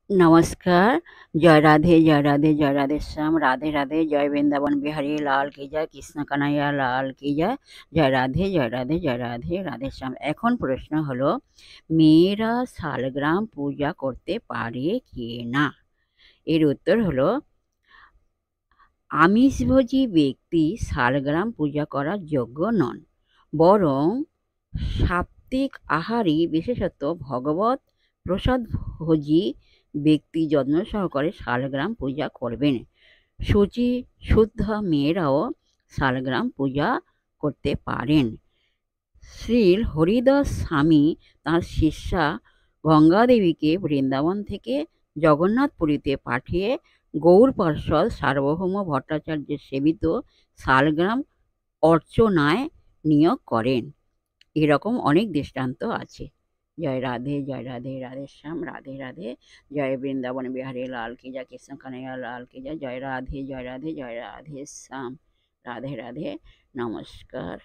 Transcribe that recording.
नमस्कार। जय राधे, जय राधे, जय राधे श्याम, राधे राधे, जय वृंदावन बिहारी लाल की जय, কৃষ্ণ কানাইয়া লাল কি জয়, জয় রাধে, জয় রাধে, জয় রাধে, রাধে শ্যাম। এখন প্রশ্ন হলো, মেয়েরা শালগ্রাম পূজা করতে পারে কি না? এর উত্তর হলো, আমিষভোজী ব্যক্তি শালগ্রাম পূজা করার যোগ্য নন, বরং সাত্ত্বিক আহারী, বিশেষত ভগবত প্রসাদভোজী ব্যক্তি যত্ন সহকারে শালগ্রাম পূজা করবেন। শুচি শুদ্ধ মেয়েরাও শালগ্রাম পূজা করতে পারেন। শ্রী হরিদাস স্বামী তাঁর শিষ্যা গঙ্গাদেবীকে বৃন্দাবন থেকে জগন্নাথপুরীতে পাঠিয়ে গৌর পার্ষদ সার্বভৌম ভট্টাচার্যের সেবিত শালগ্রাম অর্চনায় নিয়োগ করেন। এরকম অনেক দৃষ্টান্ত আছে। জয় রাধে, জয় রাধে, রাধে শ্যাম, রাধে রাধে, জয় বৃন্দাবন বিহারী লাল কি জয়, কৃষ্ণ কানাইয়া লাল কি জয়, জয় রাধে, জয় রাধে, জয় রাধে শ্যাম, রাধে রাধে, নমস্কার।